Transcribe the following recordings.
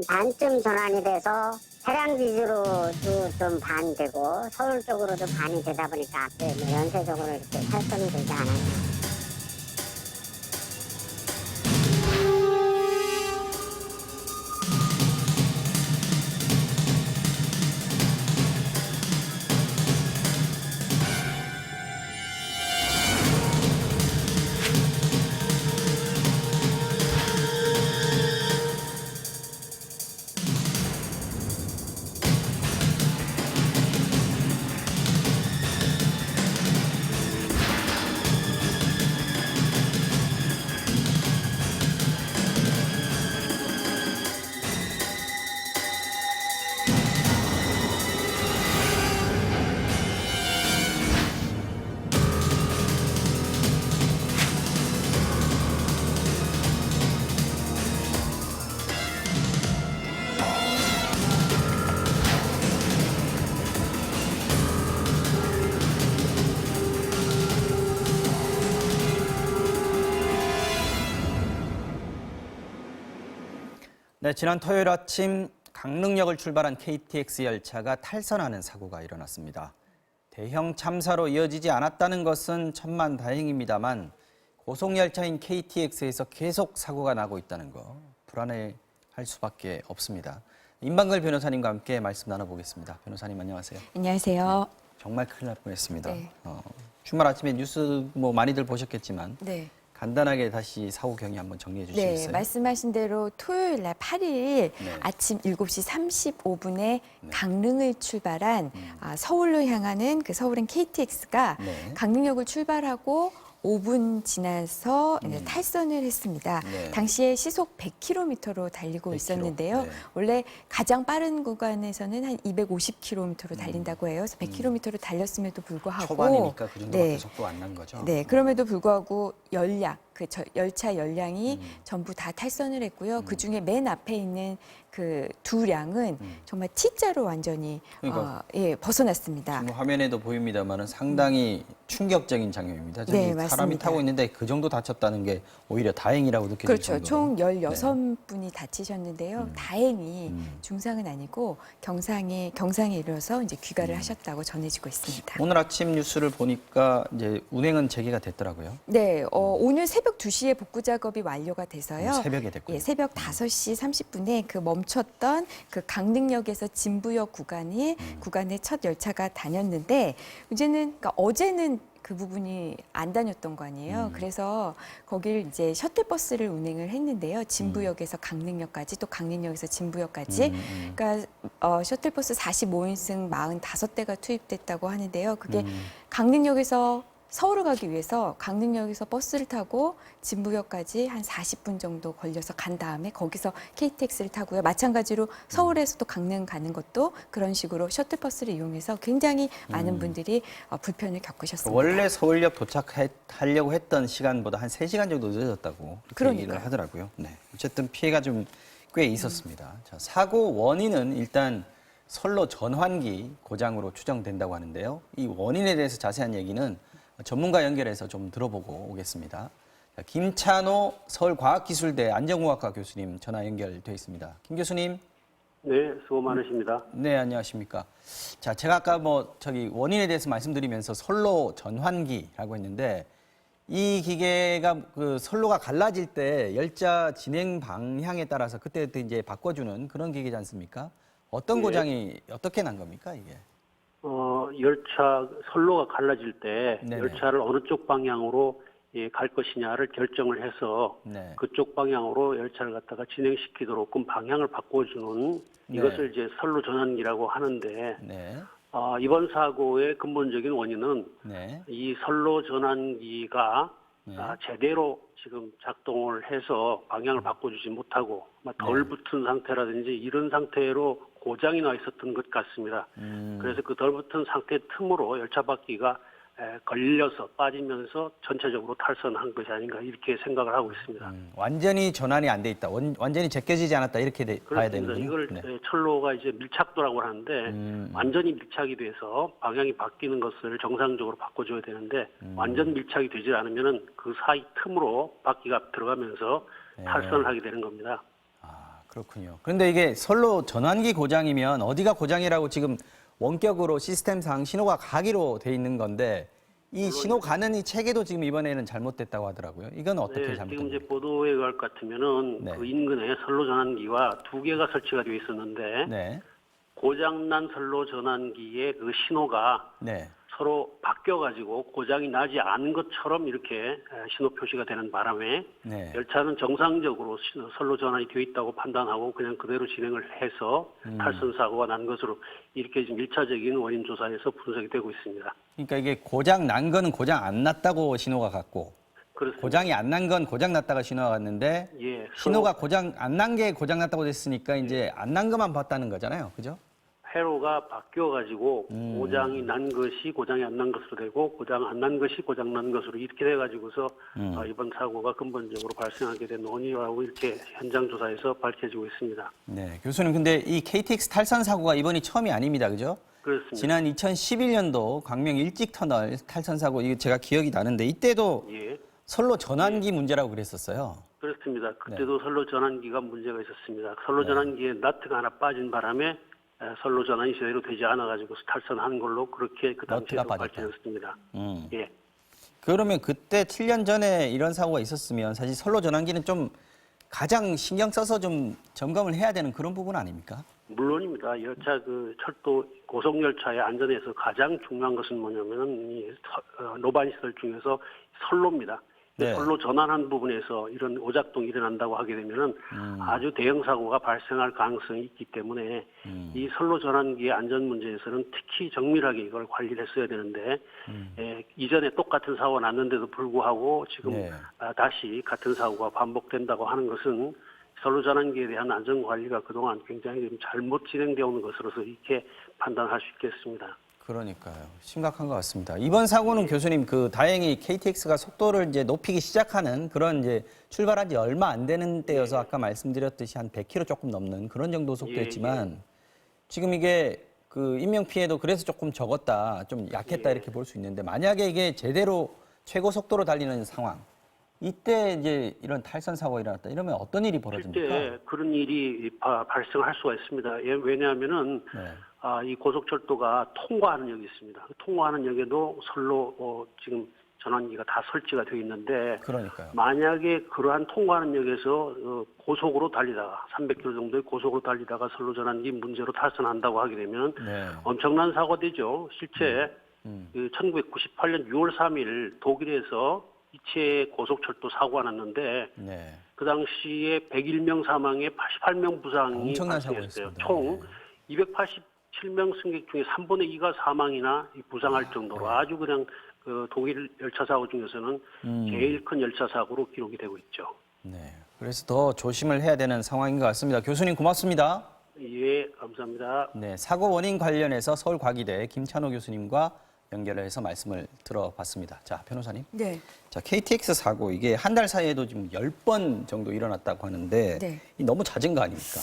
반쯤 전환이 돼서 차량 위주로도 좀 반되고 서울 쪽으로도 반이 되다 보니까 앞에 뭐 연쇄적으로 이렇게 탈선이 되지 않았나. 네, 지난 토요일 아침 강릉역을 출발한 KTX 열차가 탈선하는 사고가 일어났습니다. 대형 참사로 이어지지 않았다는 것은 천만다행입니다만 고속열차인 KTX에서 계속 사고가 나고 있다는 거 불안해할 수밖에 없습니다. 임방글 변호사님과 함께 말씀 나눠보겠습니다. 변호사님 안녕하세요. 안녕하세요. 정말 큰일 날 뻔했습니다. 네. 주말 아침에 뉴스 많이들 보셨겠지만 네. 간단하게 다시 사고 경위 한번 정리해 주시겠어요? 네, 말씀하신 대로 토요일 날 8일 아침 7시 35분에 강릉을 출발한 서울로 향하는 그 서울행 KTX가 강릉역을 출발하고 5분 지나서 이제 탈선을 했습니다. 네. 당시에 시속 100km로 달리고 100km. 있었는데요. 네. 원래 가장 빠른 구간에서는 한 250km로 달린다고 해요. 그래서 100km를 달렸음에도 불구하고 초반이니까 그 정도밖에 속도 안 난 거죠? 네, 그럼에도 불구하고 열차 열량이 전부 다 탈선을 했고요. 그 중에 맨 앞에 있는 그 두 량은 정말 T자로 완전히 그러니까 벗어났습니다. 지금 화면에도 보입니다만은 상당히 충격적인 장면입니다. 저기 네, 사람이 맞습니다. 타고 있는데 그 정도 다쳤다는 게 오히려 다행이라고 느껴질 그렇죠. 정도로. 총 16분이 다치셨는데요. 다행히 중상은 아니고 경상에 이르러서 이제 귀가를 하셨다고 전해지고 있습니다. 오늘 아침 뉴스를 보니까 이제 운행은 재개가 됐더라고요. 네, 오늘 새벽 2시에 복구 작업이 완료가 돼서요. 새벽에 됐고요. 예, 새벽 5시 30분에 그 멈췄던 그 강릉역에서 진부역 구간에 첫 열차가 다녔는데 이제는 그러니까 어제는 그 부분이 안 다녔던 거 아니에요. 그래서 거길 이제 셔틀버스를 운행을 했는데요. 진부역에서 강릉역까지 또 강릉역에서 진부역까지. 그러니까 셔틀버스 45인승 45대가 투입됐다고 하는데요. 그게 강릉역에서 서울을 가기 위해서 강릉역에서 버스를 타고 진부역까지 한 40분 정도 걸려서 간 다음에 거기서 KTX를 타고요. 마찬가지로 서울에서도 강릉 가는 것도 그런 식으로 셔틀버스를 이용해서 굉장히 많은 분들이 불편을 겪으셨습니다. 원래 서울역 도착하려고 했던 시간보다 한 3시간 정도 늦어졌다고 그렇게 얘기를 하더라고요. 네. 어쨌든 피해가 좀 꽤 있었습니다. 자, 사고 원인은 일단 선로 전환기 고장으로 추정된다고 하는데요. 이 원인에 대해서 자세한 얘기는 전문가 연결해서 좀 들어보고 오겠습니다. 김찬호 서울과학기술대 안전공학과 교수님 전화 연결돼 있습니다. 김 교수님. 네, 수고 많으십니다. 네, 안녕하십니까. 자, 제가 아까 원인에 대해서 말씀드리면서 선로 전환기라고 했는데 이 기계가 그 선로가 갈라질 때 열차 진행 방향에 따라서 그때 이제 바꿔주는 그런 기계지 않습니까? 어떤 고장이 어떻게 난 겁니까, 이게? 열차 선로가 갈라질 때 네네. 열차를 어느 쪽 방향으로 갈 것이냐를 결정을 해서 그쪽 방향으로 열차를 갖다가 진행시키도록끔 방향을 바꿔주는 이것을 이제 선로 전환기라고 하는데 이번 사고의 근본적인 원인은 이 선로 전환기가 제대로 지금 작동을 해서 방향을 바꿔주지 못하고 덜 붙은 상태라든지 이런 상태로 고장이 나 있었던 것 같습니다. 그래서 그 덜 붙은 상태 틈으로 열차 바퀴가 걸려서 빠지면서 전체적으로 탈선한 것이 아닌가 이렇게 생각을 하고 있습니다. 완전히 전환이 안 돼 있다. 완전히 제껴지지 않았다. 이렇게 봐야 되는군요. 이걸 철로가 이제 밀착도라고 하는데 완전히 밀착이 돼서 방향이 바뀌는 것을 정상적으로 바꿔줘야 되는데 완전 밀착이 되지 않으면은 그 사이 틈으로 바퀴가 들어가면서 탈선을 하게 되는 겁니다. 그렇군요. 그런데 이게 선로 전환기 고장이면 어디가 고장이라고 지금 원격으로 시스템상 신호가 가기로 돼 있는 건데 이 신호 가는 이 체계도 지금 이번에는 잘못됐다고 하더라고요. 이건 어떻게 네, 잘못된 지금 이제 겁니까? 보도에 의할 것 같으면은 네. 그 인근에 선로 전환기가 2개가 설치가 되어 있었는데 네. 고장난 선로 전환기의 그 신호가 네. 서로 바뀌어가지고 고장이 나지 않은 것처럼 이렇게 신호 표시가 되는 바람에 네. 열차는 정상적으로 선로 전환이 되어 있다고 판단하고 그냥 그대로 진행을 해서 탈선 사고가 난 것으로 이렇게 지금 1차적인 원인 조사에서 분석이 되고 있습니다. 그러니까 이게 고장 난 거는 고장 안 났다고 신호가 갔고 그렇습니다. 고장이 안 난 건 고장 났다가 신호가 갔는데 예, 신호가 고장 안 난 게 고장 났다고 됐으니까 이제 안 난 것만 봤다는 거잖아요. 그죠? 회로가 바뀌어가지고 고장이 난 것이 고장이 안 난 것으로 되고 고장 안 난 것이 고장 난 것으로 이렇게 돼가지고서 이번 사고가 근본적으로 발생하게 된 원인이라고 이렇게 현장 조사에서 밝혀지고 있습니다. 네. 교수님 근데 이 KTX 탈선 사고가 이번이 처음이 아닙니다. 그죠? 그렇습니다. 지난 2011년도 광명 일직터널 탈선 사고 이거 제가 기억이 나는데 이때도 예, 선로 전환기 문제라고 그랬었어요. 그렇습니다. 그때도 선로 전환기가 문제가 있었습니다. 선로 전환기에 나트가 하나 빠진 바람에 선로 전환이 제대로 되지 않아가지고 탈선한 걸로 그렇게 그 당시에도 너트가 빠졌다. 밝혀졌습니다. 예. 그러면 그때 7년 전에 이런 사고가 있었으면 사실 선로 전환기는 좀 가장 신경 써서 좀 점검을 해야 되는 그런 부분 아닙니까? 물론입니다. 열차 그 철도 고속 열차의 안전에서 가장 중요한 것은 뭐냐면은 이 노반 시설 중에서 선로입니다. 네. 선로 전환한 부분에서 이런 오작동이 일어난다고 하게 되면은 아주 대형 사고가 발생할 가능성이 있기 때문에 이 선로 전환기의 안전 문제에서는 특히 정밀하게 이걸 관리를 했어야 되는데 이전에 똑같은 사고가 났는데도 불구하고 지금 네. 다시 같은 사고가 반복된다고 하는 것은 선로 전환기에 대한 안전 관리가 그동안 굉장히 좀 잘못 진행되어 오는 것으로서 이렇게 판단할 수 있겠습니다. 그러니까요. 심각한 것 같습니다. 이번 사고는 교수님 그 다행히 KTX가 속도를 이제 높이기 시작하는 그런 이제 출발한 지 얼마 안 되는 때여서 아까 말씀드렸듯이 한 100km 조금 넘는 그런 정도 속도였지만 지금 이게 그 인명 피해도 그래서 조금 적었다, 좀 약했다 이렇게 볼 수 있는데 만약에 이게 제대로 최고 속도로 달리는 상황 이때 이제 이런 탈선 사고가 일어났다 이러면 어떤 일이 벌어집니까? 실제 그런 일이 발생할 수가 있습니다. 왜냐하면은 이 고속철도가 통과하는 역이 있습니다. 통과하는 역에도 선로 지금 전환기가 다 설치가 되어 있는데 그러니까요. 만약에 그러한 통과하는 역에서 고속으로 달리다가 300km 정도의 고속으로 달리다가 선로 전환기 문제로 탈선한다고 하게 되면 엄청난 사고 되죠. 실제 그 1998년 6월 3일 독일에서 이체 고속철도 사고가 났는데 그 당시에 101명 사망에 88명 부상이 발생했어요. 총 287명 승객 중에 3분의 2가 사망이나 부상할 정도로 아주 그냥 그 독일 열차 사고 중에서는 제일 큰 열차 사고로 기록이 되고 있죠. 네. 그래서 더 조심을 해야 되는 상황인 것 같습니다. 교수님 고맙습니다. 예, 감사합니다. 네, 사고 원인 관련해서 서울과기대 김찬호 교수님과 연결을 해서 말씀을 들어봤습니다. 자, 변호사님. 네. 자, KTX 사고 이게 한 달 사이에도 지금 10번 정도 일어났다고 하는데 이 너무 잦은 거 아닙니까?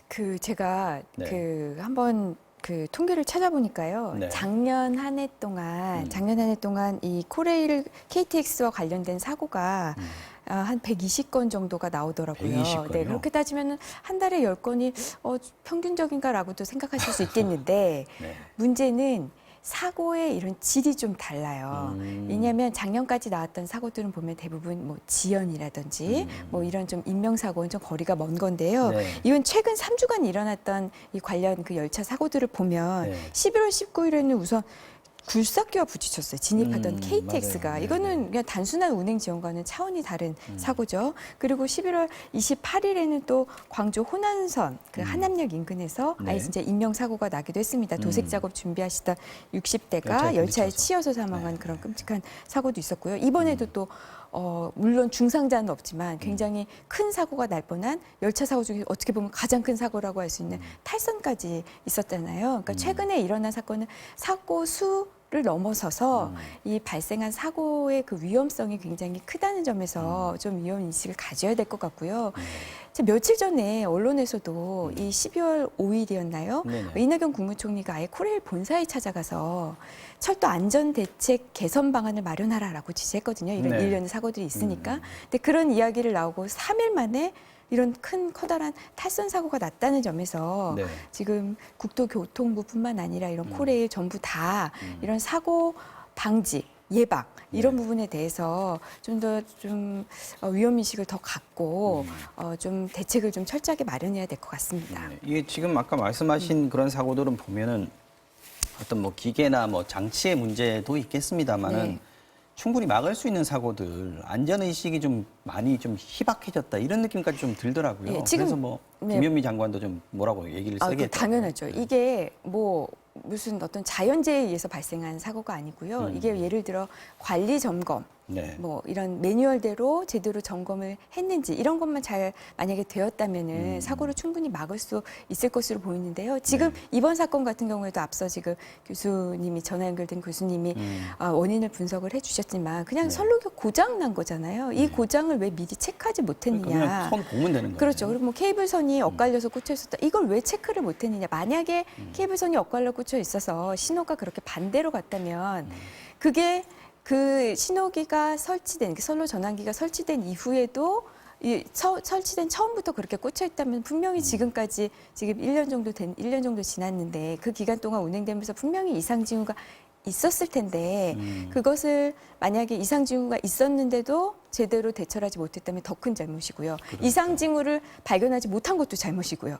그 제가 그 한번 그 통계를 찾아보니까요. 작년 한 해 동안 이 코레일 KTX와 관련된 사고가 한 120건 정도가 나오더라고요. 120건이요? 네, 그렇게 따지면 한 달에 10건이 평균적인가라고도 생각하실 수 있겠는데 문제는 사고의 이런 질이 좀 달라요. 왜냐하면 작년까지 나왔던 사고들은 보면 대부분 뭐 지연이라든지 뭐 이런 좀 인명사고는 좀 거리가 먼 건데요. 이건 최근 3주간 일어났던 이 관련 그 열차 사고들을 보면 11월 19일에는 우선 굴삭기와 부딪혔어요. 진입하던 KTX가. 맞아요. 이거는 그냥 단순한 운행 지연과는 차원이 다른 사고죠. 그리고 11월 28일에는 또 광주 호남선 그 한남역 인근에서 아예 진짜 인명사고가 나기도 했습니다. 도색 작업 준비하시던 60대가 열차에 치여서 사망한 그런 끔찍한 사고도 있었고요. 이번에도 또 물론 중상자는 없지만 굉장히 큰 사고가 날 뻔한 열차 사고 중에 어떻게 보면 가장 큰 사고라고 할 수 있는 탈선까지 있었잖아요. 그러니까 최근에 일어난 사건은 사고 수를 넘어서서 이 발생한 사고의 그 위험성이 굉장히 크다는 점에서 좀 위험 인식을 가져야 될 것 같고요. 며칠 전에 언론에서도 이 12월 5일이었나요? 네네. 이낙연 국무총리가 아예 코레일 본사에 찾아가서 철도 안전대책 개선 방안을 마련하라라고 지시했거든요. 이런 네. 일련의 사고들이 있으니까. 근데 그런 이야기를 나오고 3일 만에 이런 큰 커다란 탈선 사고가 났다는 점에서 네. 지금 국토교통부뿐만 아니라 이런 코레일 전부 다 이런 사고 방지, 예방 이런 네. 부분에 대해서 좀 더 위험 의식을 더 갖고 좀 대책을 좀 철저하게 마련해야 될 것 같습니다. 네. 이게 지금 아까 말씀하신 그런 사고들은 보면은 어떤 뭐 기계나 뭐 장치의 문제도 있겠습니다만은 네. 충분히 막을 수 있는 사고들, 안전의식이 좀 많이 좀 희박해졌다 이런 느낌까지 좀 들더라고요. 예, 지금, 그래서 뭐 네. 김현미 장관도 좀 뭐라고 얘기를 세게 했더라고요. 당연하죠. 이게 뭐 무슨 어떤 자연재해에 의해서 발생한 사고가 아니고요. 이게 예를 들어 관리 점검, 네. 뭐 이런 매뉴얼대로 제대로 점검을 했는지 이런 것만 잘 만약에 되었다면은 사고를 충분히 막을 수 있을 것으로 보이는데요. 지금 이번 사건 같은 경우에도 앞서 지금 교수님이 전화 연결된 교수님이 원인을 분석을 해주셨지만 그냥 선로가 고장 난 거잖아요. 이 고장을 왜 미리 체크하지 못했느냐. 그냥 손 보면 되는 거예요. 그렇죠. 그리고 뭐 케이블선이 엇갈려서 꽂혀 있었다. 이걸 왜 체크를 못했느냐. 만약에 케이블선이 엇갈려 꽂혀 있어서 신호가 그렇게 반대로 갔다면 그게 그 신호기가 설치된, 선로 전환기가 설치된 이후에도 설치된 처음부터 그렇게 꽂혀 있다면 분명히 지금까지 지금 1년 정도 지났는데 그 기간 동안 운행되면서 분명히 이상 징후가 있었을 텐데 그것을 만약에 이상 징후가 있었는데도 제대로 대처를 하지 못했다면 더 큰 잘못이고요. 그러니까. 이상 징후를 발견하지 못한 것도 잘못이고요.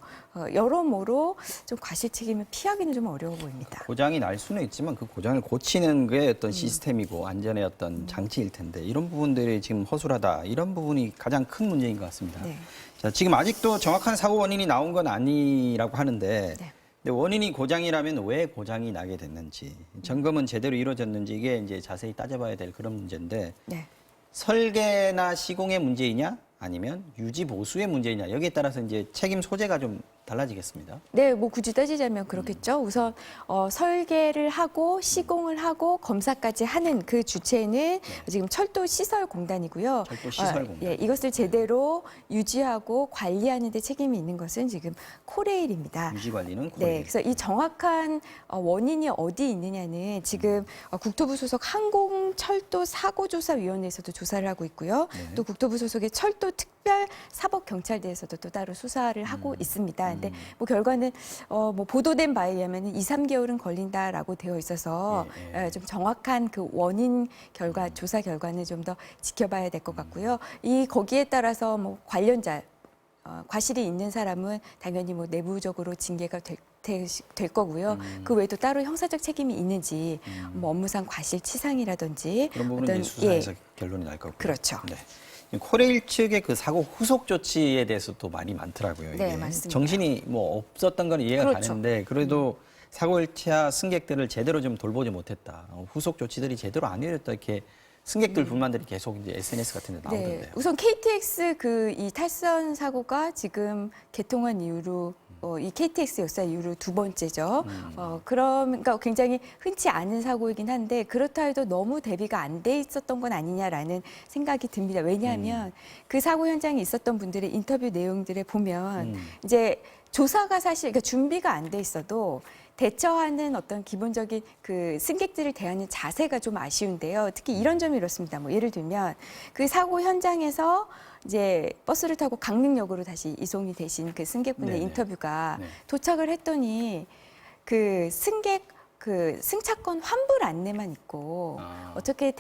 여러모로 좀 과실 책임을 피하기는 좀 어려워 보입니다. 고장이 날 수는 있지만 그 고장을 고치는 게 어떤 시스템이고 안전의 어떤 장치일 텐데 이런 부분들이 지금 허술하다. 이런 부분이 가장 큰 문제인 것 같습니다. 네. 자, 지금 아직도 정확한 사고 원인이 나온 건 아니라고 하는데 네. 근데 원인이 고장이라면 왜 고장이 나게 됐는지 점검은 제대로 이루어졌는지 이게 이제 자세히 따져봐야 될 그런 문제인데 네. 설계나 시공의 문제이냐 아니면 유지 보수의 문제이냐 여기에 따라서 이제 책임 소재가 좀 달라지겠습니다. 네, 뭐 굳이 따지자면 그렇겠죠. 우선 설계를 하고 시공을 하고 검사까지 하는 그 주체는 지금 철도시설공단이고요. 철도시설공단. 예, 이것을 제대로 유지하고 관리하는 데 책임이 있는 것은 지금 코레일입니다. 유지 관리는 코레일. 네, 그래서 이 정확한 원인이 어디 있느냐는 지금 국토부 소속 항공철도사고조사위원회에서도 조사를 하고 있고요. 네. 또 국토부 소속의 철도특별사법경찰대에서도 또 따로 수사를 하고 있습니다. 근데 뭐 결과는 뭐 보도된 바에 의하면 2, 3개월은 걸린다라고 되어 있어서 좀 정확한 그 원인 결과 조사 결과는 좀 더 지켜봐야 될 것 같고요. 거기에 따라서 뭐 관련자 과실이 있는 사람은 당연히 뭐 내부적으로 징계가 될 거고요. 그 외에도 따로 형사적 책임이 있는지 뭐 업무상 과실치상이라든지 그런 부분은 이제 수사에서 결론이 날 거고. 그렇죠. 네. 코레일 측의 그 사고 후속 조치에 대해서 또 많이 많더라고요. 이게. 네, 맞습니다. 정신이 뭐 없었던 건 이해가 그렇죠. 가는데 그래도 사고 일차 승객들을 제대로 좀 돌보지 못했다. 후속 조치들이 제대로 안 이루어졌다 이렇게 승객들 불만들이 계속 이제 SNS 같은 데 나오던데요. 네, 우선 KTX 이 탈선 사고가 지금 개통한 이후로 이 KTX 역사 이후로 두 번째죠. 그러니까 굉장히 흔치 않은 사고이긴 한데 그렇다 해도 너무 대비가 안 돼 있었던 건 아니냐라는 생각이 듭니다. 왜냐하면 그 사고 현장에 있었던 분들의 인터뷰 내용들을 보면 이제 조사가 사실 그러니까 준비가 안 돼 있어도 대처하는 어떤 기본적인 그 승객들을 대하는 자세가 좀 아쉬운데요. 특히 이런 점이 이렇습니다. 뭐 예를 들면 그 사고 현장에서 이제 버스를 타고 강릉역으로 다시 이송이 되신 그 승객분의 네네. 인터뷰가 네. 도착을 했더니 그 승차권 환불 안내만 있고 어떻게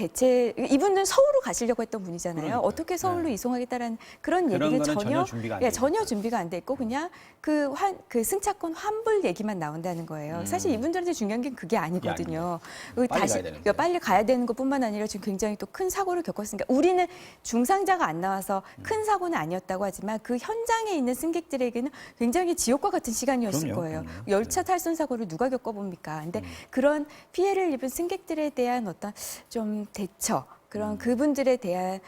이분은 서울로 가시려고 했던 분이잖아요. 그러니까요. 어떻게 서울로 네. 이송하겠다라는 그런 그런 얘기를 거는 전혀 준비가 안 돼 전혀 있었죠. 준비가 안 돼 있고 그냥 그 승차권 환불 얘기만 나온다는 거예요. 사실 이분들한테 중요한 게 그게 아니거든요. 빨리 가야 되는데. 빨리 가야 되는 것뿐만 아니라 지금 굉장히 또 큰 사고를 겪었으니까 우리는 중상자가 안 나와서 큰 사고는 아니었다고 하지만 그 현장에 있는 승객들에게는 굉장히 지옥과 같은 시간이었을 그럼요, 거예요. 그럼요. 열차 탈선 사고를 누가 겪어봅니까? 근데 그런 피해를 입은 승객들에 대한 어떤 좀 대처 그런 그분들에 대한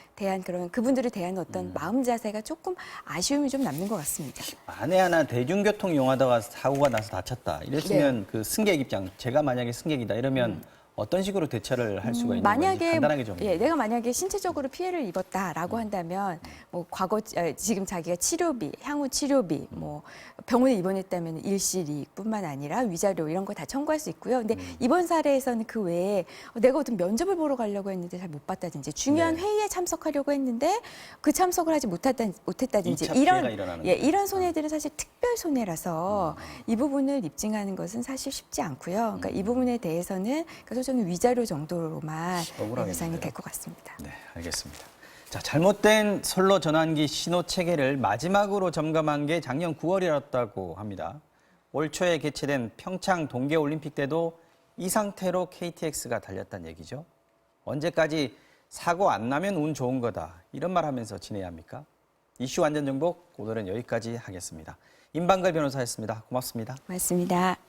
그분들에 대한 어떤 마음 자세가 조금 아쉬움이 좀 남는 것 같습니다. 만에 하나 대중교통 이용하다가 사고가 나서 다쳤다. 이랬으면 그 승객 입장, 제가 만약에 승객이다 이러면 어떤 식으로 대처를 할 수가 있는 만약에 건지 간단하게 좀. 내가 만약에 신체적으로 피해를 입었다라고 한다면 뭐 지금 자기가 치료비, 향후 치료비, 뭐 병원에 입원했다면 일시이익뿐만 아니라 위자료 이런 거 다 청구할 수 있고요. 근데 이번 사례에서는 그 외에 내가 어떤 면접을 보러 가려고 했는데 잘 못 봤다든지 중요한 네. 회의에 참석하려고 했는데 그 참석을 하지 못했다든지 2차 이런 피해가 일어나는 이런 손해들은 사실 특별 손해라서 이 부분을 입증하는 것은 사실 쉽지 않고요. 그러니까 이 부분에 대해서는 소정의 위자료 정도로만 억울하겠네요. 보상이 될 것 같습니다. 네, 알겠습니다. 자, 잘못된 선로 전환기 신호 체계를 마지막으로 점검한 게 작년 9월이었다고 합니다. 올 초에 개최된 평창 동계올림픽 때도 이 상태로 KTX가 달렸다는 얘기죠. 언제까지 사고 안 나면 운 좋은 거다 이런 말 하면서 지내야 합니까? 이슈 완전 정복 오늘은 여기까지 하겠습니다. 임방글 변호사였습니다. 고맙습니다. 고맙습니다.